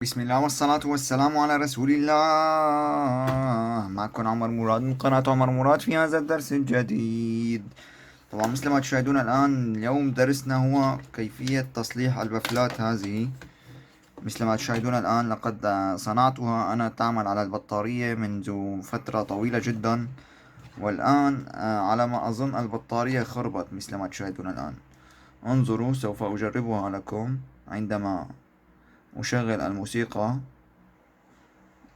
بسم الله والصلاة والسلام على رسول الله. معكم عمر مراد من قناة عمر مراد في هذا الدرس الجديد. طبعا مثل ما تشاهدون الآن اليوم درسنا هو كيفية تصليح البفلات هذه. مثل ما تشاهدون الآن لقد صنعتها أنا، تعمل على البطارية منذ فترة طويلة جدا، والآن على ما أظن البطارية خربت مثل ما تشاهدون الآن. انظروا، سوف أجربها لكم. عندما أشغل الموسيقى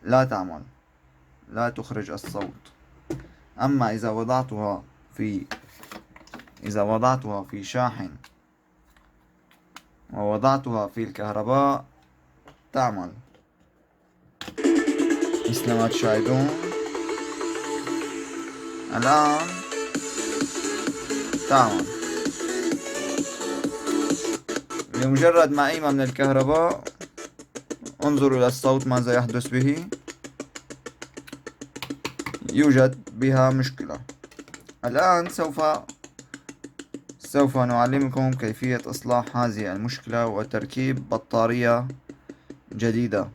لا تعمل، لا تخرج الصوت. أما في إذا وضعتها في شاحن ووضعتها في الكهرباء تعمل مثل ما تشاهدون الآن. تعمل بمجرد ما أيمة من الكهرباء. انظروا إلى الصوت ماذا يحدث به. يوجد بها مشكلة. الآن سوف نعلمكم كيفية إصلاح هذه المشكلة وتركيب بطارية جديدة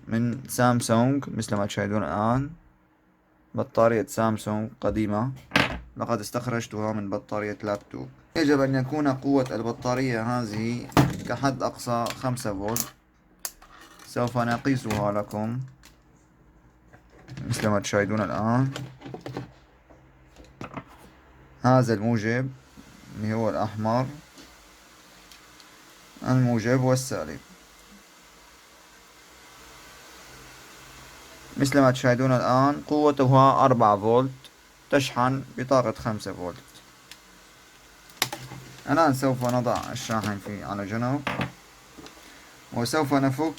من سامسونج. مثل ما تشاهدون الآن بطارية سامسونج قديمة، لقد استخرجتها من بطارية لابتوب. يجب أن يكون قوة البطارية هذه كحد أقصى 5 فولت. سوف نقيسها لكم مثل ما تشاهدون الآن. هذا الموجب اللي هو الأحمر، الموجب والسالب. مثل ما تشاهدون الآن قوتها 4 فولت، تشحن بطاقة 5 فولت. الآن سوف نضع الشاحن على جنب، وسوف نفك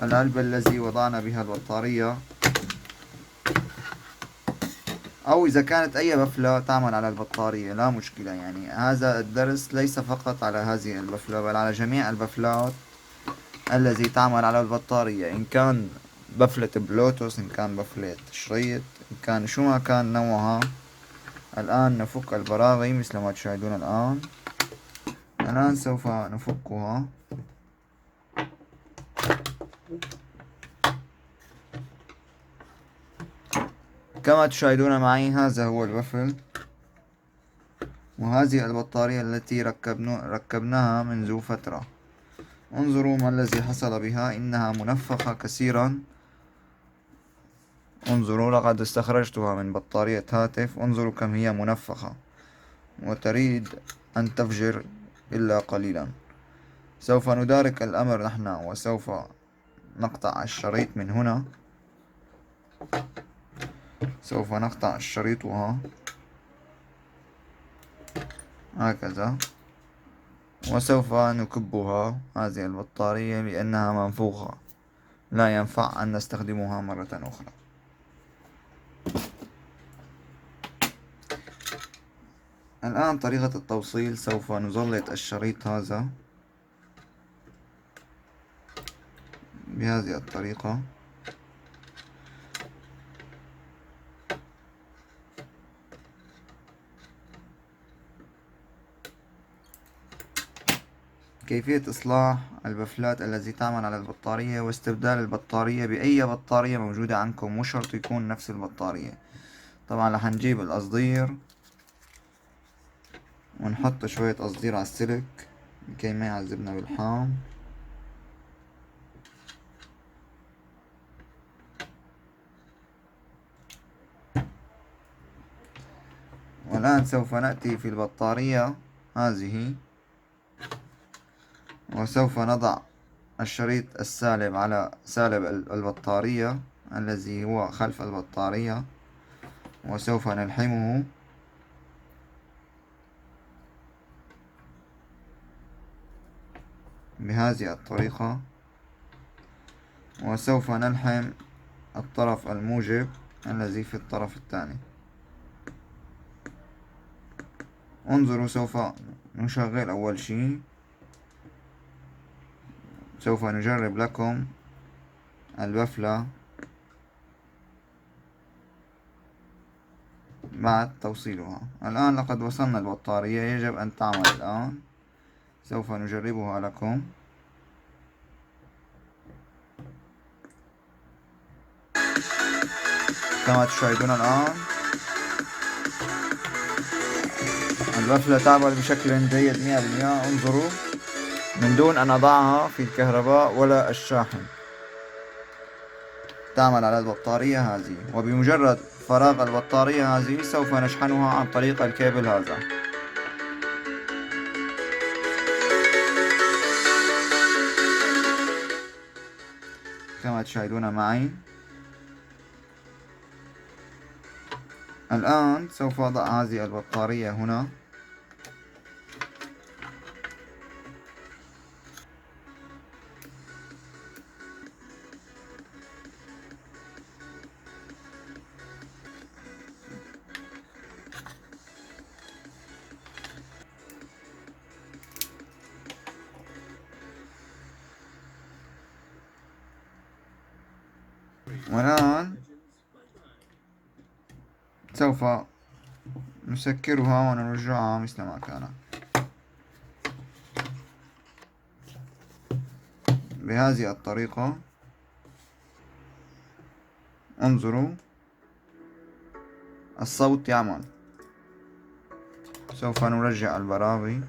العلبة الذي وضعنا بها البطارية، أو إذا كانت أي بفلة تعمل على البطارية لا مشكلة. يعني هذا الدرس ليس فقط على هذه البفلة بل على جميع البفلات التي تعمل على البطارية، إن كان بفلة بلوتوث، إن كان بفلة شريط، إن كان شو ما كان نوعها. الآن نفك البراغي مثل ما تشاهدون الآن. الآن سوف نفكها. كما تشاهدون معي هذا هو البفل، وهذه البطارية التي ركبناها منذ فترة. انظروا ما الذي حصل بها، إنها منفخة كثيرا. انظروا، لقد استخرجتها من بطارية هاتف. انظروا كم هي منفخة وتريد أن تفجر إلا قليلا. سوف ندارك الأمر نحن، وسوف نقطع الشريط من هنا. سوف نقطع الشريط هكذا، وسوف نكبها هذه البطارية لأنها منفوخة، لا ينفع أن نستخدمها مرة أخرى. الآن طريقة التوصيل، سوف نزلط الشريط هذا بهذه الطريقة. كيفية إصلاح البفلات التي تعمل على البطارية واستبدال البطارية بأي بطارية موجودة عندكم، مش شرط يكون نفس البطارية. طبعا رح نجيب القصدير ونحط شوية قصدير على السلك لكي ما يعذبنا بالحام. والآن سوف نأتي في البطارية هذه، وسوف نضع الشريط السالب على سالب البطارية الذي هو خلف البطارية، وسوف نلحمه بهذه الطريقة، وسوف نلحم الطرف الموجب الذي في الطرف الثاني. انظروا، سوف نشغل أول شيء. سوف نجرب لكم البفلة بعد توصيلها. الآن لقد وصلنا البطارية، يجب أن تعمل الآن. سوف نجربها لكم. كما تشاهدون الآن البافلة تعمل بشكل جيد 100%. انظروا، من دون أن أضعها في الكهرباء ولا الشاحن تعمل على البطارية هذه، وبمجرد فراغ البطارية هذه سوف نشحنها عن طريق الكابل هذا. كما تشاهدون معي الآن سوف أضع هذه البطارية هنا. والآن سوف نسكرها ونرجعها مثل ما كانت بهذه الطريقة. انظروا، الصوت يعمل. سوف نرجع البراغي.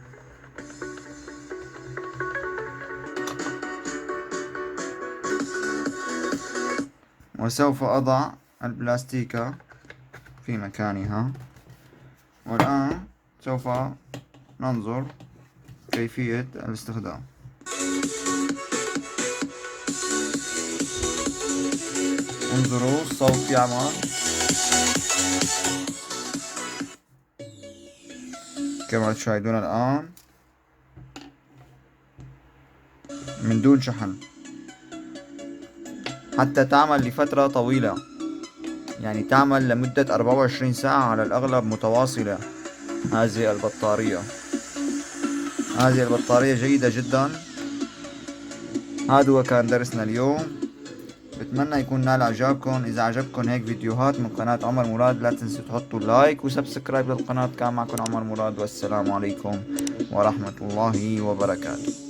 وسوف أضع البلاستيكة في مكانها. والآن سوف ننظر كيفية الاستخدام. انظروا، الصوت يعمل كما تشاهدون الآن من دون شحن، حتى تعمل لفترة طويلة، يعني تعمل لمدة 24 ساعة على الأغلب متواصلة. هذه البطارية جيدة جدا. هذا هو كان درسنا اليوم. بتمنى يكون نال إعجابكم. إذا عجبكم هيك فيديوهات من قناة عمر مراد لا تنسوا تحطوا لايك وسبسكرايب للقناة. كان معكم عمر مراد، والسلام عليكم ورحمة الله وبركاته.